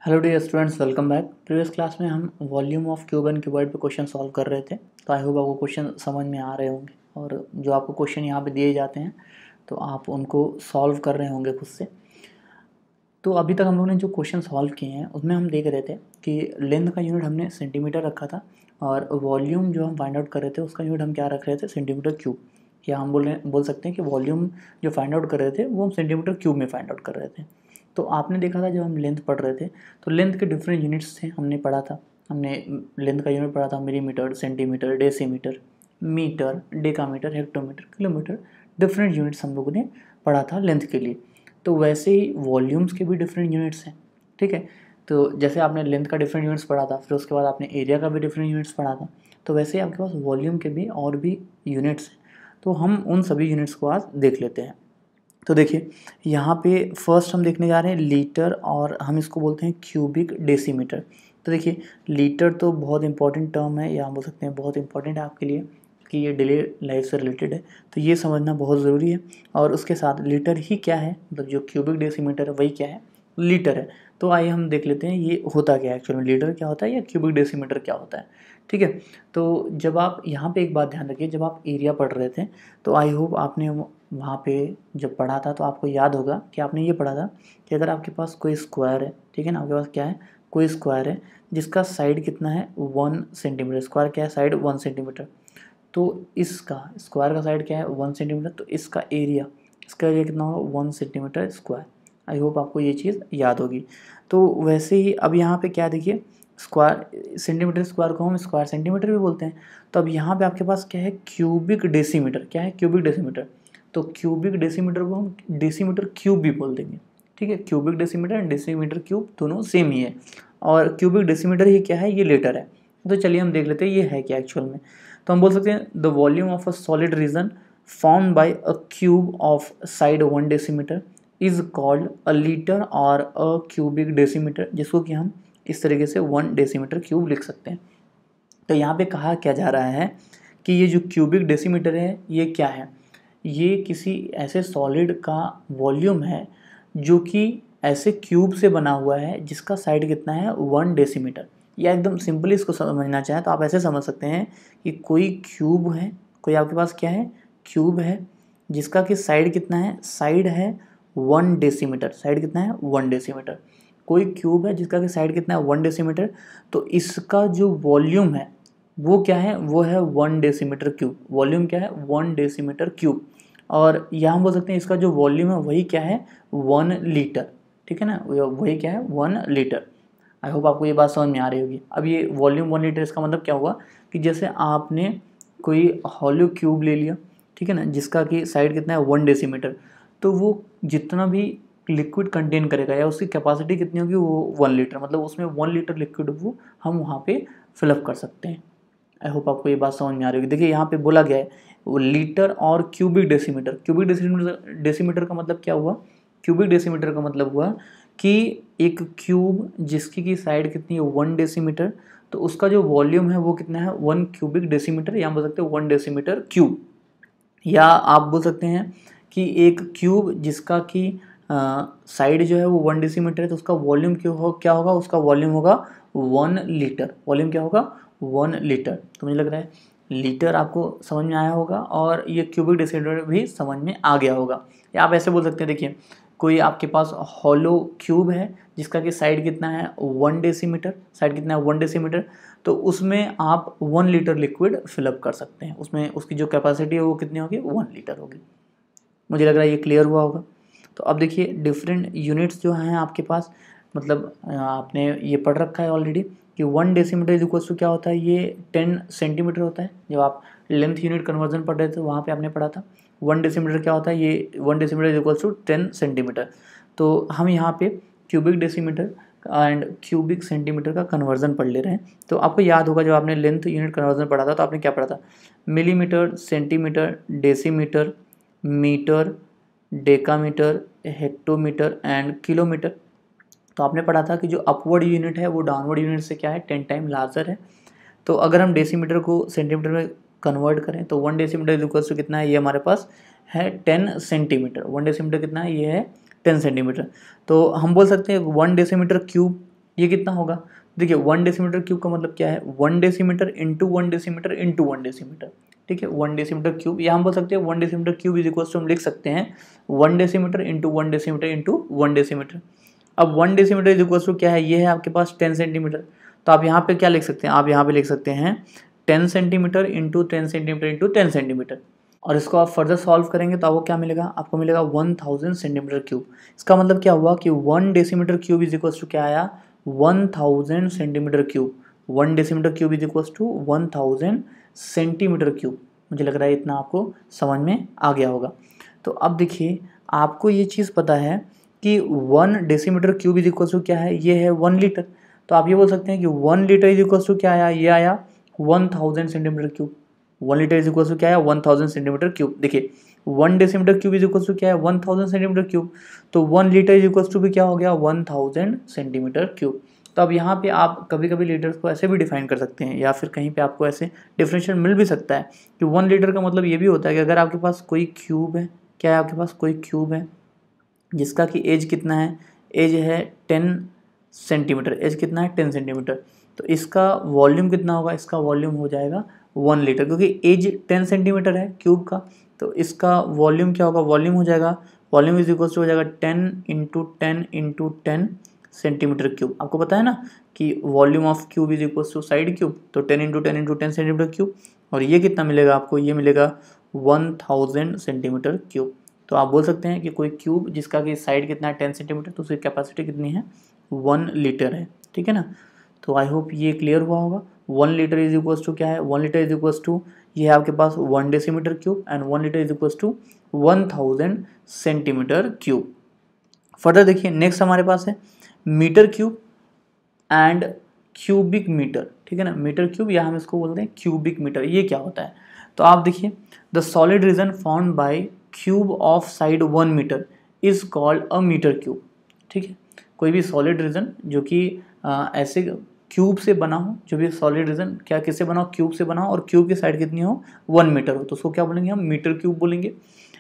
Hello dear students, welcome back. Previous class में हम volume of cube and cuboid पे question solve कर रहे थे। तो आई होप आपको क्वेश्चन समझ में आ रहे होंगे और जो आपको क्वेश्चन यहाँ पे दिए जाते हैं तो आप उनको सॉल्व कर रहे होंगे खुद से। तो अभी तक हम लोगों ने जो क्वेश्चन सॉल्व किए हैं उसमें हम देख रहे थे कि लेंथ का यूनिट हमने सेंटीमीटर रखा था और वॉल्यूम जो हम फाइंड आउट कर रहे थे उसका यूनिट हम क्या रख रहे थे, सेंटीमीटर क्यूब। या हम बोल सकते हैं कि वॉल्यूम जो फाइंड आउट कर रहे थे वो हम सेंटीमीटर क्यूब में फाइंड आउट कर रहे थे। तो आपने देखा था जब हम लेंथ पढ़ रहे थे तो लेंथ के डिफरेंट यूनिट्स थे, हमने पढ़ा था। हमने लेंथ का यूनिट पढ़ा था millimetre, centimetre, decimetre, metre, decametre, hectometre, kilometre. Different units हम लोगों ने पढ़ा था लेंथ के लिए। तो वैसे ही वॉल्यूम्स के भी डिफरेंट यूनिट्स हैं, ठीक है। तो जैसे आपने लेंथ का डिफरेंट यूनिट्स पढ़ा था, फिर उसके बाद आपने एरिया का भी डिफरेंट यूनिट्स पढ़ा था, तो वैसे ही आपके पास वॉल्यूम के भी और भी यूनिट्स हैं। तो हम उन सभी यूनिट्स को आज देख लेते हैं। तो देखिए यहाँ पे फर्स्ट हम देखने जा रहे हैं लीटर, और हम इसको बोलते हैं क्यूबिक डेसीमीटर। तो देखिए लीटर तो बहुत इंपॉर्टेंट टर्म है, या हम बोल सकते हैं बहुत इंपॉर्टेंट है आपके लिए कि ये डेली लाइफ से रिलेटेड है, तो ये समझना बहुत ज़रूरी है। और उसके साथ लीटर ही क्या है, मतलब जो क्यूबिक डेसीमीटर है वही क्या है, लीटर है। तो आइए हम देख लेते हैं ये होता क्या है एक्चुअली में, लीटर क्या होता है या क्यूबिक डेसीमीटर क्या होता है, ठीक है। तो जब आप यहाँ पे एक बात ध्यान रखिए, जब आप एरिया पढ़ रहे थे तो आई होप आपने वहाँ पे जब पढ़ा था तो आपको याद होगा कि आपने ये पढ़ा था कि अगर आपके पास कोई स्क्वायर है, ठीक है ना, आपके पास क्या है, कोई स्क्वायर है जिसका साइड कितना है 1 सेंटीमीटर। स्क्वायर क्या है, साइड 1 सेंटीमीटर। तो इसका स्क्वायर का साइड क्या है 1 सेंटीमीटर, तो इसका एरिया कितना होगा 1 सेंटीमीटर स्क्वायर। आई होप आपको ये चीज़ याद होगी। तो वैसे ही अब यहाँ पे क्या देखिए, स्क्वायर सेंटीमीटर स्क्वायर को हम स्क्वायर सेंटीमीटर भी बोलते हैं। तो अब यहाँ पे आपके पास क्या है, क्यूबिक डेसीमीटर। क्या है, क्यूबिक डेसीमीटर। तो क्यूबिक डेसीमीटर को हम डेसीमीटर क्यूब भी बोल देंगे, ठीक है। Cubic decimetre and decimetre cube दोनों सेम ही है, और क्यूबिक डेसीमीटर ही क्या है, ये लीटर है। तो चलिए हम देख लेते हैं ये है क्या एक्चुअल में। तो हम बोल सकते हैं the volume of a solid region found by a cube of side 1 decimetre is called a litre और अ क्यूबिक डेसीमीटर, जिसको कि हम इस तरीके से 1 डेसीमीटर क्यूब लिख सकते हैं। तो यहाँ पे कहा क्या जा रहा है कि ये जो क्यूबिक डेसीमीटर है ये क्या है, ये किसी ऐसे सॉलिड का वॉल्यूम है जो कि ऐसे क्यूब से बना हुआ है जिसका साइड कितना है 1 डेसीमीटर। या एकदम सिंपली इसको समझना चाहें तो आप ऐसे समझ सकते हैं कि कोई क्यूब है, कोई आपके पास क्या है, क्यूब है जिसका कि साइड कितना है, साइड है 1 डेसीमीटर। साइड कितना है 1 डेसीमीटर। कोई क्यूब है जिसका कि साइड कितना है 1 डेसीमीटर, तो इसका जो वॉल्यूम है वो क्या है, वो है 1 डेसीमीटर क्यूब। वॉल्यूम क्या है 1 डेसीमीटर क्यूब। और यहाँ हम बोल सकते हैं इसका जो वॉल्यूम है वही क्या है 1 लीटर, ठीक है ना, वही क्या है 1 लीटर। आई होप आपको ये बात समझ में आ रही होगी। अब ये वॉल्यूम 1 लीटर, इसका मतलब क्या हुआ कि जैसे आपने कोई हॉलो क्यूब ले लिया, ठीक है ना, जिसका कि साइड कितना है 1 डेसीमीटर, तो वो जितना भी लिक्विड कंटेन करेगा या उसकी कैपेसिटी कितनी होगी वो 1 लीटर, मतलब उसमें 1 लीटर लिक्विड वो हम वहाँ पे फिलअप कर सकते हैं। आई होप आपको ये बात समझ में आ रही होगी। देखिए यहाँ पे बोला गया है वो लीटर और क्यूबिक डेसीमीटर। क्यूबिक डेसीमीटर का मतलब क्या हुआ, क्यूबिक डेसीमीटर का मतलब हुआ कि एक क्यूब जिसकी की साइड कितनी है 1 डेसीमीटर, तो उसका जो वॉल्यूम है वो कितना है 1 क्यूबिक डेसीमीटर, या बोल सकते हैं 1 डेसीमीटर क्यूब। या आप बोल सकते हैं कि एक क्यूब जिसका कि साइड जो है वो 1 डेसीमीटर है, तो उसका वॉल्यूम क्या होगा, उसका वॉल्यूम होगा 1 लीटर। वॉल्यूम क्या होगा 1 लीटर। तो मुझे लग रहा है लीटर आपको समझ में आया होगा और ये क्यूबिक डेसीमीटर भी समझ में आ गया होगा। या आप ऐसे बोल सकते हैं, देखिए कोई आपके पास हॉलो क्यूब है जिसका कि साइड कितना है 1 डेसीमीटर, साइड कितना है 1 डेसीमीटर, तो उसमें आप 1 लीटर लिक्विड फिलअप कर सकते हैं। उसमें उसकी जो कैपेसिटी है वो कितनी होगी 1 लीटर होगी। मुझे लग रहा है ये क्लियर हुआ होगा। तो अब देखिए डिफरेंट यूनिट्स जो हैं आपके पास, मतलब आपने ये पढ़ रखा है ऑलरेडी कि 1 डेसीमीटर इज इक्वल्स टू क्या होता है, ये 10 सेंटीमीटर होता है। जब आप लेंथ यूनिट कन्वर्जन पढ़ रहे थे वहाँ पे आपने पढ़ा था 1 डेसीमीटर क्या होता है, ये 1 decimetre is equals to 10 centimetre. तो हम यहाँ पे cubic decimetre and cubic centimetre का कन्वर्जन पढ़ ले रहे हैं। तो आपको याद होगा जब आपने लेंथ यूनिट कन्वर्जन पढ़ा था तो आपने क्या पढ़ा था, millimetre, centimetre, decimetre, metre, decametre, hectometre and kilometre. तो आपने पढ़ा था कि जो अपवर्ड यूनिट है वो डाउनवर्ड यूनिट से क्या है 10 टाइम लार्जर है। तो अगर हम डेसीमीटर को सेंटीमीटर में कन्वर्ट करें तो 1 डेसीमीटर इज इक्वल्स टू कितना है, ये हमारे पास है 10 सेंटीमीटर। 1 डेसीमीटर कितना है, ये है 10 सेंटीमीटर। तो हम बोल सकते हैं 1 डेसीमीटर क्यूब ये कितना होगा, देखिए 1 डेसीमीटर क्यूब का मतलब क्या है, 1 decimetre into 1 decimetre into 1 decimetre, ठीक है, 1 डेसीमीटर क्यूब, या हम बोल सकते हैं 1 decimetre cube is equal to, हम लिख सकते हैं 1 decimetre into 1 decimetre into 1 decimetre. अब 1 डेसीमीटर इज इक्वल टू क्या है, ये है आपके पास 10 सेंटीमीटर, तो आप यहाँ पे क्या लिख सकते हैं, आप यहाँ पे लिख सकते हैं 10 centimetre into 10 centimetre into 10 centimetre, और इसको आप फर्दर सॉल्व करेंगे तो आपको क्या मिलेगा, आपको मिलेगा 1000 सेंटीमीटर क्यूब। इसका मतलब क्या हुआ कि 1 decimetre cube is equal to क्या आया, 1000 centimetre cube. 1 decimetre cube is equal to 1000 centimetre cube. मुझे लग रहा है इतना आपको समझ में आ गया होगा। तो अब देखिए, आपको ये चीज़ पता है कि 1 decimetre cube is equal to क्या है, ये है 1 लीटर। तो आप ये बोल सकते हैं कि 1 लीटर इज इक्वल टू क्या आया, ये आया 1000 centimetre cube. 1 litre is equal to क्या है, 1000 सेंटीमीटर क्यूब। देखिए 1 decimetre cube is equal to क्या है, 1000 सेंटीमीटर क्यूब, तो 1 लीटर इज इक्वल टू भी क्या हो गया, 1000 सेंटीमीटर क्यूब। तो अब यहाँ पे आप कभी कभी लीटर्स को ऐसे भी डिफाइन कर सकते हैं, या फिर कहीं पे आपको ऐसे डिफरेंशियल मिल भी सकता है कि 1 लीटर का मतलब ये भी होता है कि अगर आपके पास कोई क्यूब है, क्या है आपके पास कोई क्यूब है जिसका कि एज कितना है, एज है 10 सेंटीमीटर, एज कितना है 10 सेंटीमीटर, तो इसका वॉल्यूम कितना होगा, इसका वॉल्यूम हो जाएगा 1 लीटर, क्योंकि एज 10 सेंटीमीटर है क्यूब का, तो इसका वॉल्यूम क्या होगा, वॉल्यूम हो जाएगा, वॉल्यूम इज इक्वल टू हो जाएगा 10 इंटू 10 इंटू 10 सेंटीमीटर क्यूब। आपको पता है ना कि volume of cube is equal to side cube, तो 10 इंटू 10 इंटू 10 सेंटीमीटर क्यूब, और ये कितना मिलेगा आपको, ये मिलेगा 1000 सेंटीमीटर क्यूब। तो आप बोल सकते हैं कि कोई क्यूब जिसका कि साइड कितना है 10 सेंटीमीटर, तो उसकी कैपेसिटी कितनी है, 1 लीटर है, ठीक है ना। तो आई होप ये क्लियर हुआ होगा। 1 लीटर इज इक्वल्स टू क्या है, 1 लीटर इज इक्वल्स टू ये है आपके पास 1 decimetre cube, and 1 litre is equals to 1000 centimetre cube. Further देखिए, नेक्स्ट हमारे पास है metre cube and cubic metre, ठीक है ना। मीटर क्यूब या हम इसको बोलते हैं क्यूबिक मीटर। ये क्या होता है, तो आप देखिए, the solid region found by cube of side 1 metre is called a metre cube, ठीक है। कोई भी सॉलिड रीजन जो कि ऐसे क्यूब से बना हो, जो भी सॉलिड रीजन क्या किससे बना हो, क्यूब से बना हो, और क्यूब की साइड कितनी हो, 1 मीटर हो, तो उसको क्या बोलेंगे हम, मीटर क्यूब बोलेंगे।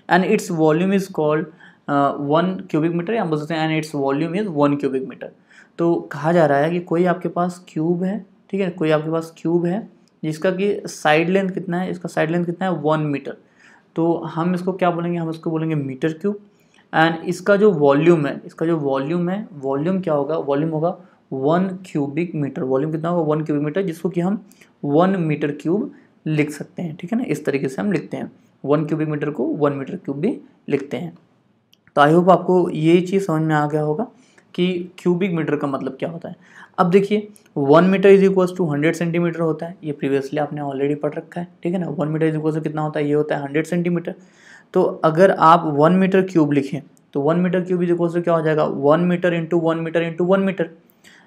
And its volume is called 1 cubic metre, या हम बोल सकते हैं and its volume is 1 cubic metre. तो कहा जा रहा है कि कोई आपके पास क्यूब है, ठीक है, कोई आपके पास क्यूब है जिसका कि साइड लेंथ कितना है, इसका साइड लेंथ कितना है, 1 मीटर, तो हम इसको क्या बोलेंगे, हम इसको बोलेंगे मीटर क्यूब। एंड इसका जो वॉल्यूम है, इसका जो वॉल्यूम है, वॉल्यूम क्या होगा, वॉल्यूम होगा 1 क्यूबिक मीटर। वॉल्यूम कितना होगा, 1 क्यूबिक मीटर, जिसको कि हम 1 मीटर क्यूब लिख सकते हैं, ठीक है ना। इस तरीके से हम लिखते हैं, 1 क्यूबिक मीटर को 1 मीटर क्यूब भी लिखते हैं। तो आई होप आपको ये चीज़ समझ में आ गया होगा कि क्यूबिक मीटर का मतलब क्या होता है। अब देखिए, 1 metre is equals to 100 centimetre होता है, ये प्रीवियसली आपने ऑलरेडी पढ़ रखा है, ठीक है ना। 1 मीटर इज इक्वल्स टू कितना होता है, ये होता है 100 सेंटीमीटर। तो अगर आप 1 मीटर क्यूब लिखें तो 1 metre cube is equals to क्या हो जाएगा, 1 metre into 1 metre into 1 metre,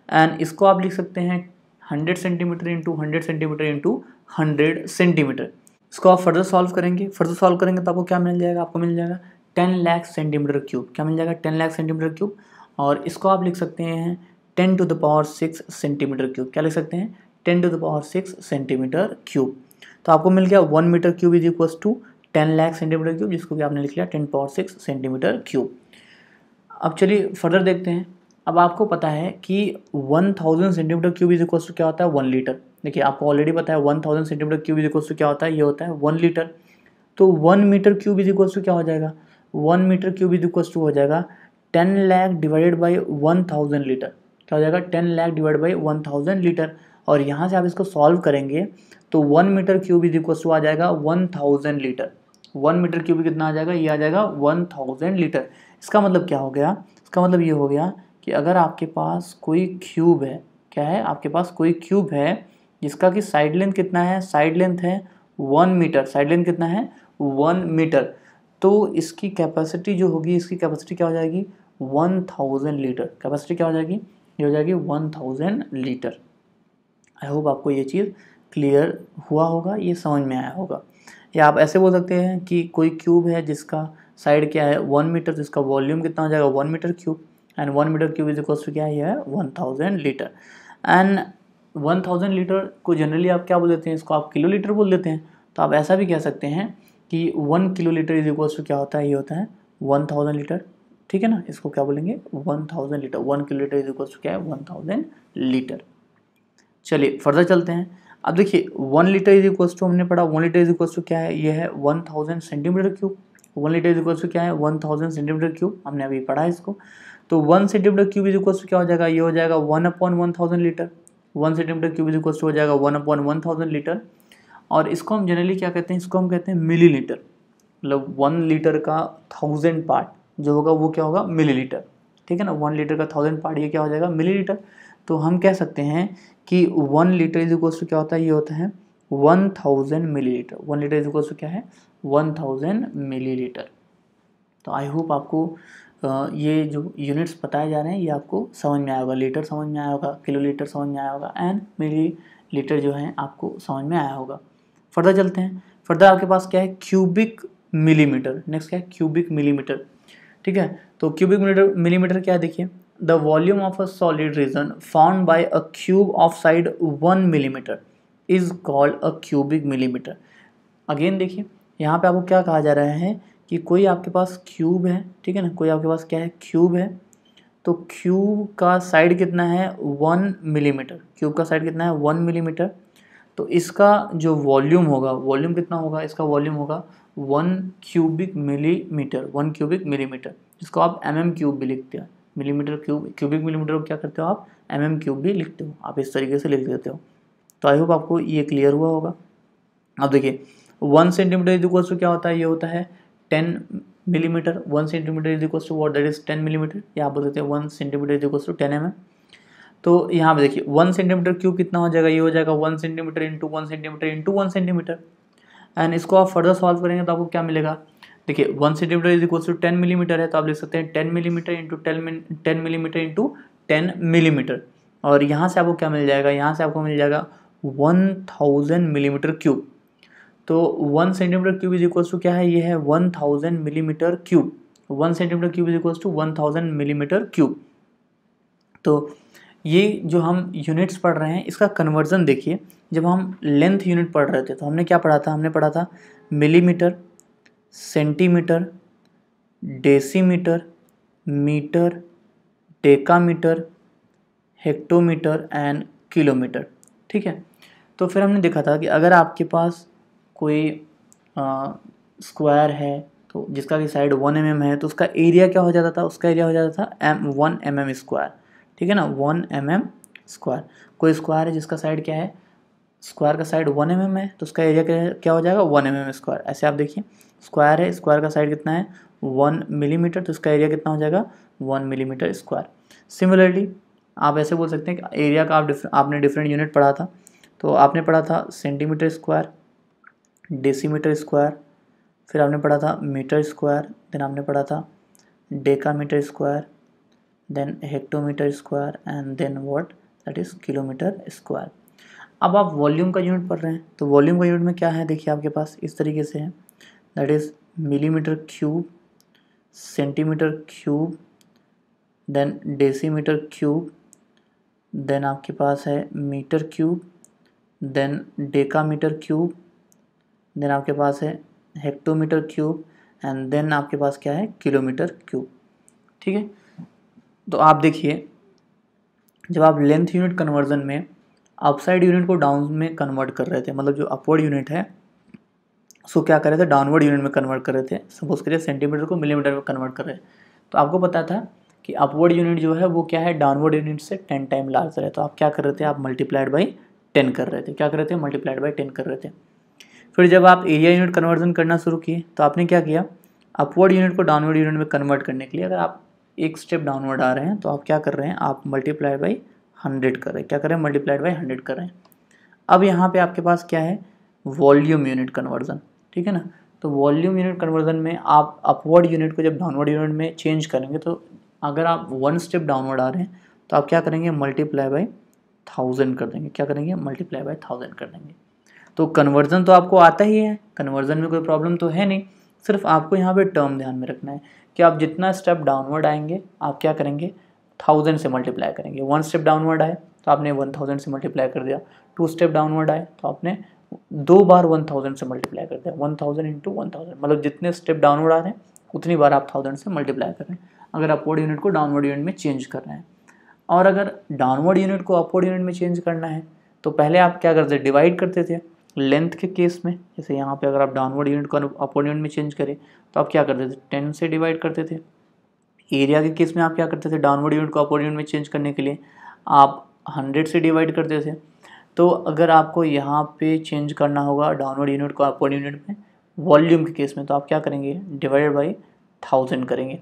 and इसको आप लिख सकते हैं 100 centimetre into 100 centimetre into 100 centimetre. इसको आप फर्दर सॉल्व करेंगे, तो आपको क्या मिल जाएगा, आपको मिल जाएगा 10 लाख सेंटीमीटर क्यूब। क्या मिल जाएगा, 10 लाख सेंटीमीटर क्यूब, और इसको आप लिख सकते हैं 10 to the power 6 centimetre cube. क्या लिख सकते हैं, 10 to the power 6 centimetre cube. तो आपको मिल गया 1 metre cube is equals to 10 lakh centimetre cube, जिसको कि आपने लिख लिया 10 पावर 6 सेंटीमीटर क्यूब। अब चलिए फर्दर देखते हैं। अब आपको पता है कि 1000 centimetre cube is equals to क्या होता है, 1 लीटर। देखिए आपको ऑलरेडी पता है 1000 centimetre cube is equals to क्या होता है, ये होता है 1 लीटर। तो 1 metre cube is equals to क्या हो जाएगा, 1 metre cube is equals to हो जाएगा 10 लाख डिवाइडेड बाई 1000 लीटर। क्या हो जाएगा, 10 लाख डिवाइड बाई 1000 लीटर, और यहाँ से आप इसको सॉल्व करेंगे तो 1 metre cube is equals to आ जाएगा 1000 लीटर। 1 मीटर क्यूब कितना आ जाएगा, ये आ जाएगा 1000 लीटर। इसका मतलब क्या हो गया, इसका मतलब ये हो गया कि अगर आपके पास कोई क्यूब है, क्या है, आपके पास कोई क्यूब है जिसका कि साइड लेंथ कितना है, साइड लेंथ है 1 मीटर, साइड लेंथ कितना है 1 मीटर, तो इसकी कैपेसिटी जो होगी, इसकी कैपेसिटी क्या हो जाएगी, 1000 लीटर। कैपेसिटी क्या हो जाएगी, ये हो जाएगी 1000 लीटर। आई होप आपको ये चीज़ क्लियर हुआ होगा, ये समझ में आया होगा। या आप ऐसे बोल सकते हैं कि कोई क्यूब है जिसका साइड क्या है 1 मीटर, जिसका वॉल्यूम कितना हो जाएगा 1 metre cube, and 1 metre cube is equals to क्या है 1000 लीटर। एंड 1000 लीटर को जनरली आप क्या बोल देते हैं, इसको आप किलो लीटर बोल देते हैं। तो आप ऐसा भी कह सकते हैं कि 1 kilo litre is equals to क्या होता है, ये होता है 1000 लीटर, ठीक है ना, इसको क्या बोलेंगे 1000 litre, 1 kilolitre is equal to क्या है 1000 लीटर। चलिए फर्दर चलते हैं। अब देखिए 1 लीटर इज इक्वल टू हमने पढ़ा 1 लीटर इज इक्वल टू क्या है, ये है 1000 centimetre cube. 1 litre is equal to क्या है 1000 सेंटीमीटर क्यूब, हमने अभी पढ़ा है इसको। तो 1 centimetre cube is equal to क्या हो जाएगा, ये हो जाएगा 1/1000 litre. 1 centimetre cube is equal to हो जाएगा 1/1000 लीटर। और इसको हम जनरली क्या कहते हैं, इसको हम कहते हैं मिलीलीटर। मतलब 1 लीटर का 1000 पार्ट जो होगा वो क्या होगा मिलीलीटर, ठीक है ना। 1 लीटर का 1000 पार्ट ये क्या हो जाएगा मिलीलीटर। तो हम कह सकते हैं कि 1 लीटर इज इक्वल टू क्या होता है, ये होता है 1000 millilitre. 1 litre is equal to क्या है 1000 मिलीलीटर। तो आई होप आपको ये जो यूनिट्स बताए जा रहे हैं ये आपको समझ में आया होगा। लीटर समझ में आया होगा, किलोलीटर समझ में आया होगा, एंड मिलीलीटर जो है आपको समझ में आया होगा। फर्दर चलते हैं। फर्दर आपके पास क्या है क्यूबिक मिलीमीटर। नेक्स्ट क्या है क्यूबिक मिलीमीटर, ठीक है। तो क्यूबिक मिलीमीटर क्या है, देखिए the volume of a solid region found by a cube of side 1 millimetre is called a cubic millimetre. Again देखिए यहाँ पे आपको क्या कहा जा रहा है कि कोई आपके पास क्यूब है, ठीक है ना, कोई आपके पास क्या है क्यूब है। तो क्यूब का साइड कितना है 1 मिलीमीटर, क्यूब का साइड कितना है 1 मिलीमीटर। तो इसका जो वॉल्यूम होगा, वॉल्यूम कितना होगा, इसका वॉल्यूम होगा 1 क्यूबिक मिलीमीटर, 1 क्यूबिक मिलीमीटर, जिसको आप क्यूब भी लिखते हैं। मिलीमीटर क्यूब, क्यूबिक मिलीमीटर को क्या करते हो आप क्यूब भी लिखते हो, आप इस तरीके से लिख देते हो। तो आई होप आपको ये क्लियर हुआ होगा। अब देखिए 1 सेंटीमीटर इज इक्वल टू क्या होता है, ये होता है 10 millimetre. 1 centimetre is equal to what, that is 10 millimetre, या आप बोल सकते हैं 1 centimetre is equal to 10 mm। तो यहाँ पे देखिए 1 सेंटीमीटर क्यूब कितना हो जाएगा, ये हो जाएगा 1 centimetre into 1 centimetre into 1 centimetre. And इसको आप फर्दर सॉल्व करेंगे तो आपको क्या मिलेगा, देखिए 1 centimetre is equal to 10 millimetre है, तो आप लिख सकते हैं 10 millimetre into 10 millimetre into 10 millimetre. और यहाँ से आपको क्या मिल जाएगा, यहाँ से आपको मिल जाएगा 1000 मिलीमीटर क्यूब। तो 1 centimetre cube is equal to क्या है, ये है 1000 millimetre cube. 1 centimetre cube is equal to 1000 millimetre cube. तो ये जो हम यूनिट्स पढ़ रहे हैं इसका कन्वर्जन देखिए, जब हम लेंथ यूनिट पढ़ रहे थे तो हमने क्या पढ़ा था, हमने पढ़ा था millimetre, centimetre, decimetre, metre, decametre, hectometre and kilometre, ठीक है। तो फिर हमने देखा था कि अगर आपके पास कोई स्क्वायर है तो जिसका कि साइड 1 mm है, तो उसका एरिया क्या हो जाता था, उसका एरिया हो जाता था 1 mm स्क्वायर, ठीक है ना, 1 mm स्क्वायर। कोई स्क्वायर है जिसका साइड क्या है, स्क्वायर का साइड 1 mm है, तो उसका एरिया क्या हो जाएगा 1 mm स्क्वायर। ऐसे आप देखिए स्क्वायर है, स्क्वायर का साइड कितना है 1 मिलीमीटर, तो इसका एरिया कितना हो जाएगा 1 मिलीमीटर स्क्वायर। सिमिलरली आप ऐसे बोल सकते हैं कि एरिया का आपने डिफरेंट यूनिट पढ़ा था। तो आपने पढ़ा था सेंटीमीटर स्क्वायर, डेसीमीटर स्क्वायर, फिर आपने पढ़ा था मीटर स्क्वायर, देन आपने पढ़ा था decametre square, then hectometre square and then what, that is kilometre square. अब आप वॉल्यूम का यूनिट पढ़ रहे हैं, तो वॉल्यूम का यूनिट में क्या है, देखिए आपके पास इस तरीके से है, that is millimetre cube, centimetre cube, then decimetre cube, then आपके पास है metre cube, then decametre cube, then आपके पास है हेक्टोमीटर क्यूब एंड देन आपके पास क्या है किलोमीटर क्यूब, ठीक है। तो आप देखिए जब आप लेंथ यूनिट कन्वर्जन में अपसाइड यूनिट को डाउन में कन्वर्ट कर रहे थे, मतलब जो अपवर्ड यूनिट है उसको क्या कर रहे थे डाउनवर्ड यूनिट में कन्वर्ट कर रहे थे। सपोज करिए सेंटीमीटर को मिलीमीटर में कन्वर्ट कर रहे हैं, तो आपको पता था कि अपवर्ड यूनिट जो है वो क्या है डाउनवर्ड यूनिट से 10 टाइम लार्जर है। तो आप क्या कर रहे थे, आप मल्टीप्लाइड बाई 10 कर रहे थे, क्या कर रहे थे मल्टीप्लाइड बाई 10 कर रहे थे। फिर जब आप एरिया यूनिट कन्वर्जन करना शुरू किए तो आपने क्या किया, अपवर्ड यूनिट को डाउनवर्ड यूनिट में कन्वर्ट करने के लिए अगर आप एक स्टेप डाउनवर्ड आ रहे हैं तो आप क्या कर रहे हैं, आप मल्टीप्लाइड बाई 100 कर रहे हैं, क्या कर रहे हैं मल्टीप्लाइड बाई 100 कर रहे हैं। अब यहाँ पे आपके पास क्या है वॉल्यूम यूनिट कन्वर्जन, ठीक है ना। तो वॉल्यूम यूनिट कन्वर्जन में आप अपवर्ड यूनिट को जब डाउनवर्ड यूनिट में चेंज करेंगे, तो अगर आप 1 स्टेप डाउनवर्ड आ रहे हैं तो आप क्या करेंगे मल्टीप्लाई बाई 1000 कर देंगे, क्या करेंगे मल्टीप्लाई बाई 1000 कर देंगे। तो कन्वर्जन तो आपको आता ही है, कन्वर्जन में कोई प्रॉब्लम तो है नहीं, सिर्फ आपको यहाँ पे टर्म ध्यान में रखना है कि आप जितना स्टेप डाउनवर्ड आएंगे आप क्या करेंगे 1000 से मल्टीप्लाई करेंगे। 1 स्टेप डाउनवर्ड आए तो आपने 1000 से मल्टीप्लाई कर दिया, 2 स्टेप डाउनवर्ड आए तो आपने 2 बार 1000 से मल्टीप्लाई कर दिया, 1000 इंटू 1000, मतलब जितने स्टेप डाउनवर्ड आ रहे हैं उतनी बार आप 1000 से मल्टीप्लाई कर रहे हैं। अगर अपवर्ड यूनिट को डाउनवर्ड यूनिट में चेंज कर रहे हैं। और अगर डाउनवर्ड यूनिट को अपवर्ड यूनिट में चेंज करना है तो पहले आप क्या करते थे, डिवाइड करते थे। लेंथ के केस में जैसे यहाँ पे अगर आप डाउनवर्ड यूनिट को अपवर्ड यूनिट में चेंज करें तो आप क्या करते थे, 10 से डिवाइड करते थे। एरिया के केस में आप क्या करते थे, डाउनवर्ड यूनिट को अपवर्ड यूनिट में चेंज करने के लिए आप 100 से डिवाइड करते थे। तो अगर आपको यहाँ पे चेंज करना होगा डाउनवर्ड यूनिट को अपवर्ड यूनिट में वॉल्यूम के केस में, तो आप क्या करेंगे, डिवाइडेड बाई 1000 करेंगे।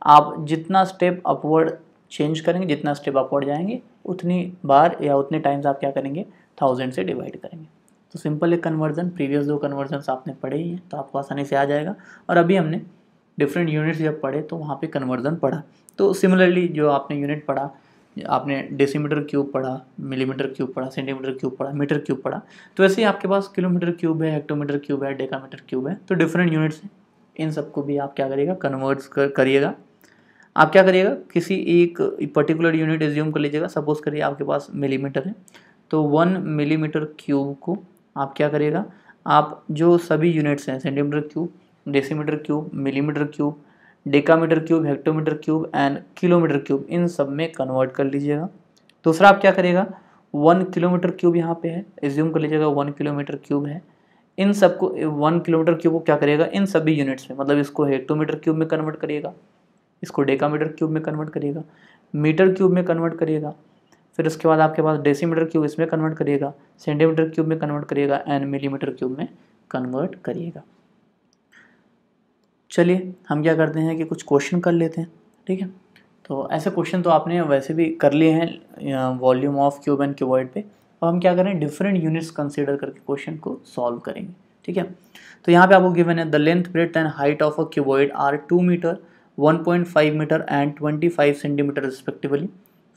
आप जितना स्टेप अपवर्ड चेंज करेंगे, जितना स्टेप अपवर्ड जाएंगे, उतनी बार या उतने टाइम्स आप क्या करेंगे, 1000 से डिवाइड करेंगे। तो सिंपल एक कन्वर्जन, प्रीवियस 2 कन्वर्जन्स आपने पढ़े ही हैं तो आपको आसानी से आ जाएगा। और अभी हमने डिफरेंट यूनिट्स जब पढ़े तो वहाँ पे कन्वर्जन पढ़ा। तो सिमिलरली जो आपने यूनिट पढ़ा, आपने डेसीमीटर क्यूब पढ़ा, मिलीमीटर क्यूब पढ़ा, सेंटीमीटर क्यूब पढ़ा, मीटर क्यूब पढ़ा, तो ऐसे ही आपके पास किलोमीटर क्यूब है, हेक्टोमीटर क्यूब है, डेकामीटर क्यूब है, तो डिफरेंट यूनिट्स हैं। इन सबको भी आप क्या करिएगा, कन्वर्ट्स करिएगा। आप क्या करिएगा, किसी एक पर्टिकुलर यूनिट एज्यूम कर लीजिएगा। सपोज करिए आपके पास मिलीमीटर है, तो 1 मिलीमीटर क्यूब को आप क्या करिएगा, आप जो सभी यूनिट्स हैं, centimetre cube, decimetre cube, millimetre cube, decametre cube, hectometre cube and kilometre cube, इन सब में कन्वर्ट कर लीजिएगा। दूसरा आप क्या करिएगा, 1 किलोमीटर क्यूब यहाँ पे है, एज्यूम कर लीजिएगा 1 किलोमीटर क्यूब है। इन सबको 1 किलोमीटर क्यूब को क्या करिएगा, इन सभी यूनिट्स में, मतलब इसको हेक्टोमीटर क्यूब में कन्वर्ट करिएगा, इसको डेकामीटर क्यूब में कन्वर्ट करिएगा, मीटर क्यूब में कन्वर्ट करिएगा, फिर उसके बाद आपके पास डेसीमीटर क्यूब इसमें कन्वर्ट करिएगा, सेंटीमीटर क्यूब में कन्वर्ट करिएगा एंड मिलीमीटर क्यूब में कन्वर्ट करिएगा। चलिए हम क्या करते हैं कि कुछ क्वेश्चन कर लेते हैं, ठीक है। तो ऐसे क्वेश्चन तो आपने वैसे भी कर लिए हैं volume of cube and cuboid पे, और हम क्या करें, डिफरेंट यूनिट्स कंसीडर करके क्वेश्चन को सॉल्व करेंगे, ठीक है। तो यहाँ पे आपको गिवन है the length, breadth and height of a cuboid are 2 metre, 1.5 metre and 25 centimetre respectively,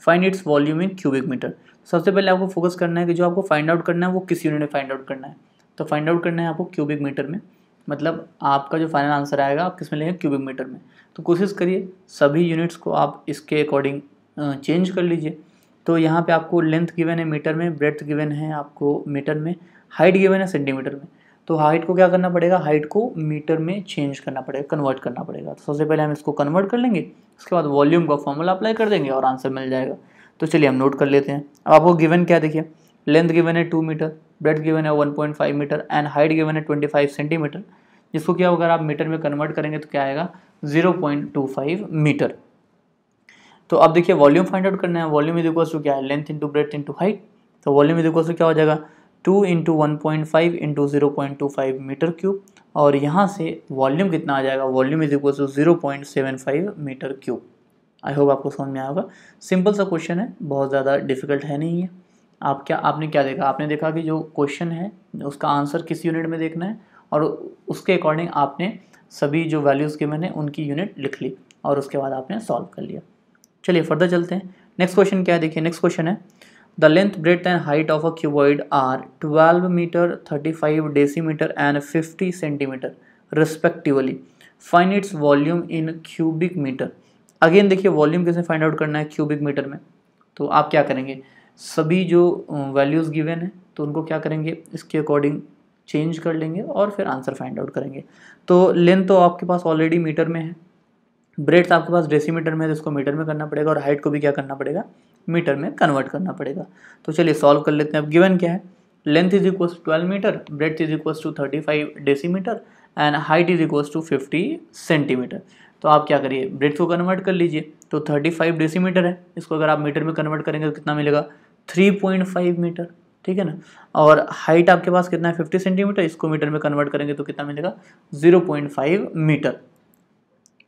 find its volume in cubic metre. सबसे पहले आपको फोकस करना है कि जो आपको फाइंड आउट करना है वो किस यूनिट में फाइंड आउट करना है। तो फाइंड आउट करना है आपको क्यूबिक मीटर में, मतलब आपका जो फाइनल आंसर आएगा आप किस में लेंगे, क्यूबिक मीटर में। तो कोशिश करिए सभी यूनिट्स को आप इसके अकॉर्डिंग चेंज कर लीजिए। तो यहाँ पे आपको लेंथ गिवन है मीटर में, ब्रेड्थ गिवन है आपको मीटर में, हाइट गिवन है सेंटीमीटर में। तो हाइट को क्या करना पड़ेगा, हाइट को मीटर में चेंज करना पड़ेगा, कन्वर्ट करना पड़ेगा। तो सबसे पहले हम इसको कन्वर्ट कर लेंगे, उसके बाद वॉल्यूम का फॉर्मूला अप्लाई कर देंगे और आंसर मिल जाएगा। तो चलिए हम नोट कर लेते हैं। अब आपको गिवन क्या देखिए, लेंथ गिवन है 2 मीटर, ब्रेड्थ गिवन है 1.5 मीटर एंड हाइट गिवन है 25 सेंटीमीटर, जिसको क्या अगर आप मीटर में कन्वर्ट करेंगे तो क्या आएगा, 0.25 मीटर। तो अब देखिए वॉल्यूम फाइंड आउट करना है। वॉल्यूम इज इक्वल टू क्या है, length into breadth into height. तो वॉल्यूम इज इक्वल टू क्या हो जाएगा, 2 इंटू 1.5 इंटू 0.25 मीटर क्यूब, और यहाँ से वॉल्यूम कितना आ जाएगा, volume is equal to 0.75 metre cube. I hope आपको समझ में आया होगा। सिंपल सा क्वेश्चन है, बहुत ज़्यादा डिफिकल्ट है नहीं है। आपने क्या देखा, आपने देखा कि जो क्वेश्चन है उसका आंसर किस यूनिट में देखना है, और उसके अकॉर्डिंग आपने सभी जो वैल्यूज़ गिवन है उनकी यूनिट लिख ली और उसके बाद आपने सॉल्व कर लिया। चलिए फर्दर चलते हैं। नेक्स्ट क्वेश्चन क्या है, देखिए नेक्स्ट क्वेश्चन है the length, breadth and height of a cuboid are 12 metre, 35 decimetre and 50 centimetre respectively, find its volume in cubic metre. Again देखिए वॉल्यूम कैसे फाइंड आउट करना है क्यूबिक मीटर में। तो आप क्या करेंगे, सभी जो वैल्यूज़ गिवन है तो उनको क्या करेंगे, इसके अकॉर्डिंग चेंज कर लेंगे और फिर आंसर फाइंड आउट करेंगे। तो लेंथ तो आपके पास ऑलरेडी मीटर में है, ब्रेड्थ आपके पास डेसीमीटर में है तो इसको मीटर में करना पड़ेगा, और हाइट को भी क्या करना पड़ेगा, मीटर में कन्वर्ट करना पड़ेगा। तो चलिए सॉल्व कर लेते हैं। अब गिवन क्या है, length is equal to 12 metre, breadth is equal to 35 decimetre and height is equal to 50 centimetre. तो आप क्या करिए, ब्रेड्थ को कन्वर्ट कर लीजिए। तो 35 डेसीमीटर है, इसको अगर आप मीटर में कन्वर्ट करेंगे तो कितना मिलेगा, 3.5 मीटर, ठीक है ना। और हाइट आपके पास कितना है, 50 सेंटीमीटर, इसको मीटर में कन्वर्ट करेंगे तो कितना मिलेगा, 0.5 मीटर।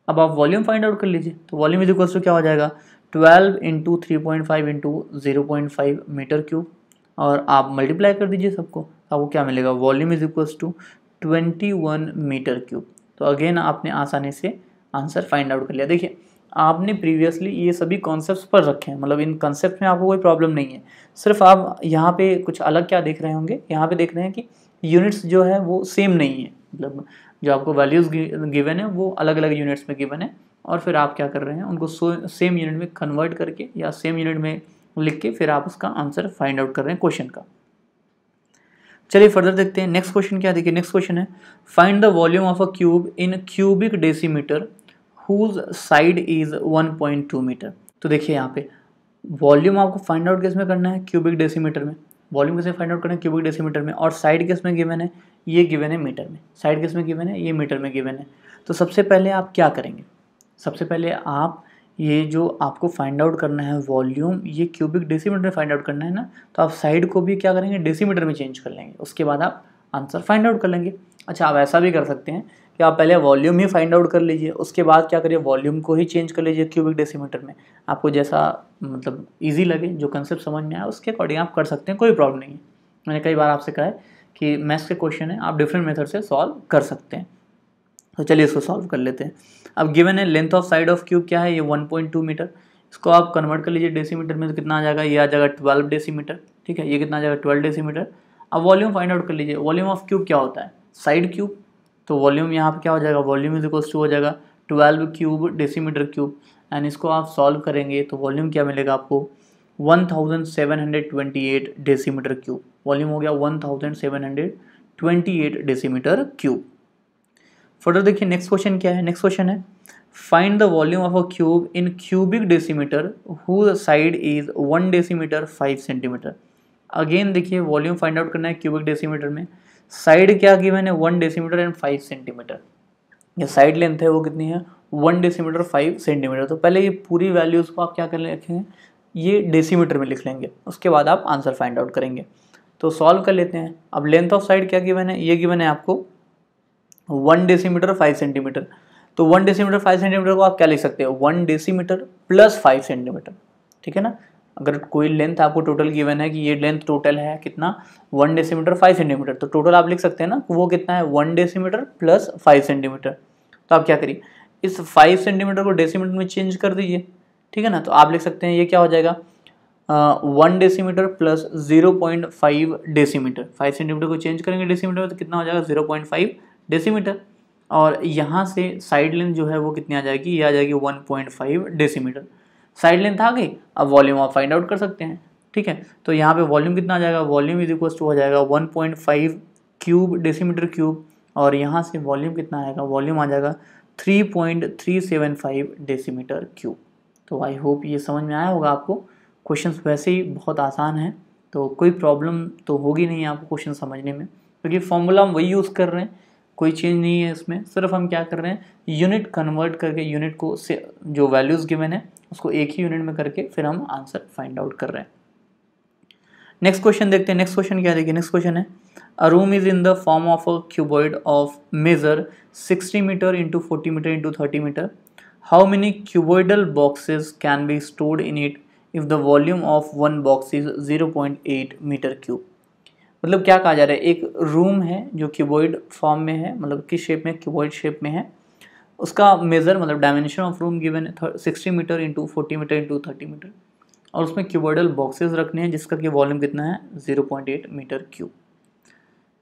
अब आप वॉल्यूम फाइंड आउट कर लीजिए। तो वॉल्यूम इज इक्वल टू क्या हो जाएगा, 12 इंटू 3.5 इंटू 0.5 मीटर क्यूब, और आप मल्टीप्लाई कर दीजिए सबको, आपको क्या मिलेगा, volume is equal to 21 metre cube. तो अगेन आपने आसानी से आंसर फाइंड आउट कर लिया। देखिए आपने प्रीवियसली ये सभी कॉन्सेप्ट्स पढ़ रखे हैं, मतलब इन कॉन्सेप्ट में आपको कोई प्रॉब्लम नहीं है। सिर्फ आप यहाँ पे कुछ अलग क्या देख रहे होंगे, यहाँ पे देख रहे हैं कि यूनिट्स जो है वो सेम नहीं है, मतलब जो आपको वैल्यूज़ गिवन है वो अलग अलग यूनिट्स में गिवन है, और फिर आप क्या कर रहे हैं उनको सेम यूनिट में कन्वर्ट करके या सेम यूनिट में लिख के फिर आप उसका आंसर फाइंड आउट कर रहे हैं क्वेश्चन का। चलिए फर्दर देखते हैं। नेक्स्ट क्वेश्चन क्या, देखिए नेक्स्ट क्वेश्चन है find the volume of a cube in cubic decimetre whose side is 1.2 metre. तो देखिए यहाँ पे वॉल्यूम आपको फाइंड आउट किस में करना है, क्यूबिक डेसीमीटर में। वॉल्यूम किसमें फाइंड आउट करना है, क्यूबिक डेसीमीटर में। और साइड किस में गिवन है, ये गिवन है मीटर में। साइड किस में गिवन है, ये मीटर में गिवन है। तो सबसे पहले आप क्या करेंगे, सबसे पहले आप ये जो आपको फाइंड आउट करना है वॉल्यूम, ये क्यूबिक डेसीमीटर में फाइंड आउट करना है ना, तो आप साइड को भी क्या करेंगे, डेसीमीटर में चेंज कर लेंगे। उसके बाद आप आंसर फाइंड आउट कर लेंगे। अच्छा, आप ऐसा भी कर सकते हैं कि आप पहले वॉल्यूम ही फाइंड आउट कर लीजिए, उसके बाद क्या करिए, वॉल्यूम को ही चेंज कर लीजिए क्यूबिक डेसीमीटर में। आपको जैसा मतलब ईजी लगे, जो कंसेप्ट समझ में आए उसके अकॉर्डिंग आप कर सकते हैं, कोई प्रॉब्लम नहीं है। मैंने कई बार आपसे कहा है कि मैथ्स के क्वेश्चन है, आप डिफरेंट मेथड से सॉल्व कर सकते हैं। तो चलिए इसको सॉल्व कर लेते हैं। अब गिवन है length of side of cube क्या है, ये 1.2 मीटर। इसको आप कन्वर्ट कर लीजिए डेसीमीटर में, तो कितना आ जाएगा, ये आ जाएगा 12 डेसीमीटर। ठीक है, ये कितना आ जाएगा, 12 डेसीमीटर। अब वॉल्यूम फाइंड आउट कर लीजिए। वॉल्यूम ऑफ क्यूब क्या होता है, साइड क्यूब। तो वॉल्यूम यहाँ पे क्या हो जाएगा, वॉल्यूम इज इक्वल्स टू हो जाएगा 12 क्यूब डेसीमीटर क्यूब। एंड इसको आप सॉल्व करेंगे तो वॉल्यूम क्या मिलेगा आपको, 1728 डेसीमीटर क्यूब। वॉल्यूम हो गया 1728 डेसीमीटर क्यूब। फर्दर देखिए नेक्स्ट क्वेश्चन क्या है, नेक्स्ट क्वेश्चन है find the volume of a cube in cubic decimetre whose side is 1 decimetre 5 centimetre. Again देखिए वॉल्यूम फाइंड आउट करना है क्यूबिक डेसीमीटर में। साइड क्या गिवन है, 1 डेसीमीटर एंड 5 सेंटीमीटर। ये साइड लेंथ है वो कितनी है, 1 डेसीमीटर 5 सेंटीमीटर। तो पहले ये पूरी वैल्यूज़ को आप क्या कर रखेंगे, ये डेसीमीटर में लिख लेंगे, उसके बाद आप आंसर फाइंड आउट करेंगे। तो सॉल्व कर लेते हैं। अब लेंथ ऑफ साइड क्या गिवन है, ये गिवन है आपको 1 डेसीमीटर 5 सेंटीमीटर। तो 1 डेसीमीटर 5 सेंटीमीटर को आप क्या लिख सकते हो, 1 डेसीमीटर प्लस 5 सेंटीमीटर। ठीक है ना, अगर कोई लेंथ आपको टोटल गिवन है कि ये लेंथ टोटल है कितना, 1 डेसीमीटर 5 सेंटीमीटर, तो टोटल आप लिख सकते हैं ना वो कितना है, 1 डेसीमीटर प्लस 5 सेंटीमीटर। तो आप क्या करिए, इस 5 सेंटीमीटर को डेसीमीटर में चेंज कर दीजिए। ठीक है ना, तो आप लिख सकते हैं ये क्या हो जाएगा, 1 डेसीमीटर प्लस 0.5 डेसीमीटर। 5 सेंटीमीटर को चेंज करेंगे डेसीमीटर में तो कितना हो जाएगा, 0.5 डेसीमीटर। और यहाँ से साइड लेंथ जो है वो कितनी आ जाएगी, ये आ जाएगी 1.5 डेसीमीटर। साइड लेंथ आ गई, अब वॉल्यूम आप फाइंड आउट कर सकते हैं। ठीक है, तो यहाँ पे वॉल्यूम कितना आ जाएगा, वॉल्यूम इज इक्वल टू हो जाएगा 1.5 क्यूब डेसीमीटर क्यूब। और यहाँ से वॉल्यूम कितना आएगा, वॉल्यूम आ जाएगा 3.375 डेसीमीटर क्यूब। तो आई होप ये समझ में आया होगा आपको। क्वेश्चंस वैसे ही बहुत आसान है, तो कोई प्रॉब्लम तो होगी नहीं आपको क्वेश्चन समझने में, क्योंकि फॉर्मूला हम वही यूज़ कर रहे हैं, कोई चेंज नहीं है इसमें। सिर्फ हम क्या कर रहे हैं, यूनिट कन्वर्ट करके, यूनिट को से जो वैल्यूज़ गिवन है उसको एक ही यूनिट में करके फिर हम आंसर फाइंड आउट कर रहे हैं। नेक्स्ट क्वेश्चन देखते हैं। नेक्स्ट क्वेश्चन क्या देखिए, नेक्स्ट क्वेश्चन है a room is in the form of a cuboid of measure 60 metre into 40 metre into 30 metre. How many cuboidal boxes can be stored in it if the volume of one box is 0.8 metre cube. मतलब क्या कहा जा रहा है, एक room है जो cuboid form में है, मतलब किस शेप में, क्यूबॉइड शेप में है। उसका मेज़र मतलब डायमेंशन ऑफ रूम गिवन है 60 metre into 40 metre into 30 metre, और उसमें क्यूबॉइडल बॉक्सेस रखने हैं जिसका कि वॉल्यूम कितना है, 0.8 मीटर क्यूब।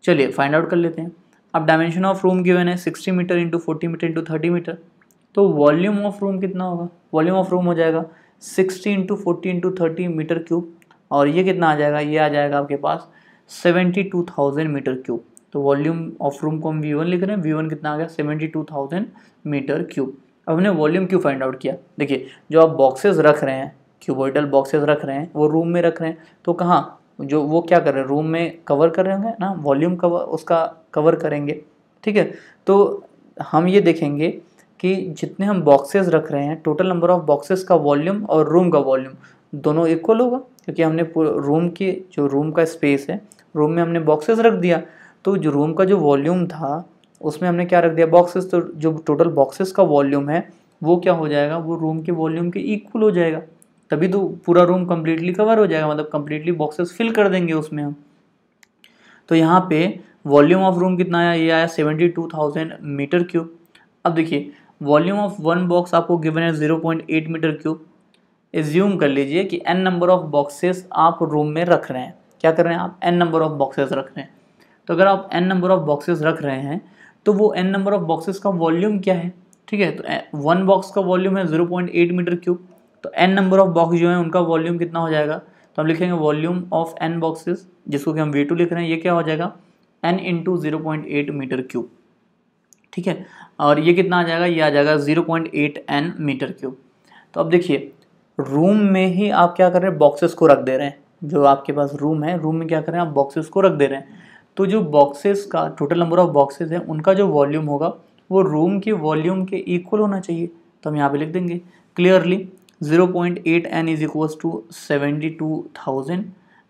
चलिए फाइंड आउट कर लेते हैं। अब डायमेंशन ऑफ रूम गिवन है 60 metre into 40 metre into 30 metre, तो वॉल्यूम ऑफ रूम कितना होगा, वॉल्यूम ऑफ रूम हो जाएगा 60 इंटू 40 इंटू 30 मीटर क्यूब। और ये कितना आ जाएगा, ये आ जाएगा आपके पास 72,000 मीटर क्यूब। तो वॉल्यूम ऑफ रूम को हम V1 लिख रहे हैं, V1 कितना आ गया, 72,000 मीटर क्यूब। अब हमने वॉल्यूम क्यों फाइंड आउट किया, देखिए जो आप बॉक्सेस रख रहे हैं, क्यूबॉइडल बॉक्सेस रख रहे हैं, वो रूम में रख रहे हैं, तो कहाँ, जो वो क्या कर रहे हैं, रूम में कवर कर रहे होंगे ना, वॉल्यूम कवर उसका कवर करेंगे। ठीक है, तो हम ये देखेंगे कि जितने हम बॉक्सेस रख रहे हैं, टोटल नंबर ऑफ बॉक्सेस का वॉल्यूम और रूम का वॉल्यूम दोनों इक्वल होगा, क्योंकि हमने रूम की जो रूम का स्पेस है, रूम में हमने बॉक्सेस रख दिया, तो जो रूम का जो वॉल्यूम था उसमें हमने क्या रख दिया, बॉक्सेस। तो जो टोटल बॉक्सेस का वॉल्यूम है वो क्या हो जाएगा, वो रूम के वॉल्यूम के इक्वल हो जाएगा, तभी तो पूरा रूम कम्प्लीटली कवर हो जाएगा, मतलब कम्प्लीटली बॉक्सेस फिल कर देंगे उसमें हम। तो यहाँ पे वॉल्यूम ऑफ रूम कितना आया, ये आया 72,000 मीटर क्यूब। अब देखिए वॉल्यूम ऑफ वन बॉक्स आपको गिवन है 0.8 मीटर क्यूब। एज्यूम कर लीजिए कि n नंबर ऑफ बॉक्सेस आप रूम में रख रहे हैं, क्या कर रहे हैं आप, n नंबर ऑफ बॉक्सेस रख रहे हैं। तो अगर आप n नंबर ऑफ बॉक्सेस रख रहे हैं तो वो n नंबर ऑफ बॉक्सेस का वॉल्यूम क्या है, ठीक है, तो वन बॉक्स का वॉल्यूम है 0.8 मीटर क्यूब, तो n नंबर ऑफ बॉक्स जो है उनका वॉल्यूम कितना हो जाएगा, तो हम लिखेंगे वॉल्यूम ऑफ n बॉक्सेस, जिसको कि हम V2 लिख रहे हैं, ये क्या हो जाएगा, n इंटू 0.8 मीटर क्यूब। ठीक है। और ये कितना आ जाएगा, ये आ जाएगा 0.8 N मीटर क्यूब। तो अब देखिए रूम में ही आप क्या कर रहे हैं, बॉक्सेस को रख दे रहे हैं। जो आपके पास रूम है, रूम में क्या कर रहे हैं आप, बॉक्सेस को रख दे रहे हैं। तो जो बॉक्सेस का टोटल नंबर ऑफ बॉक्सेस है, उनका जो वॉल्यूम होगा वो रूम के वॉल्यूम के इक्वल होना चाहिए। तो हम यहाँ पे लिख देंगे clearly 0.8 N is equals to 72,000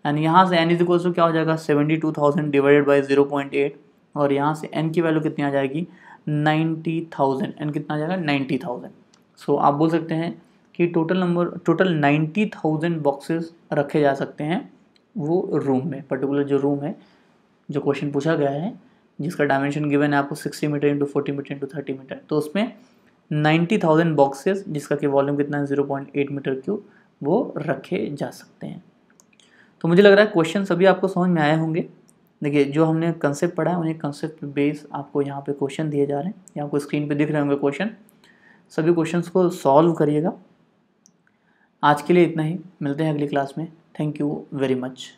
and यहाँ से N इज इक्वल्स टू क्या हो जाएगा 72,000 डिवाइडेड बाई 0.8 और यहाँ से N की वैल्यू कितनी आ जाएगी 90,000। N कितना आ जाएगा 90,000। सो आप बोल सकते हैं कि टोटल 90,000 बॉक्सेस रखे जा सकते हैं वो रूम में। पर्टिकुलर जो रूम है, जो क्वेश्चन पूछा गया है, जिसका डायमेंशन गिवन है आपको 60 metre into 40 metre into 30 metre, तो उसमें 90,000 बॉक्सेस जिसका कि वॉल्यूम कितना है 0.8 मीटर क्यूब, वो रखे जा सकते हैं। तो मुझे लग रहा है क्वेश्चन सभी आपको समझ में आए होंगे। देखिए जो हमने कंसेप्ट पढ़ा है उन्हीं कंसेप्ट बेस आपको यहाँ पे क्वेश्चन दिए जा रहे हैं, या आपको स्क्रीन पे दिख रहे होंगे क्वेश्चन। सभी क्वेश्चंस को सॉल्व करिएगा। आज के लिए इतना ही, मिलते हैं अगली क्लास में। Thank you very much.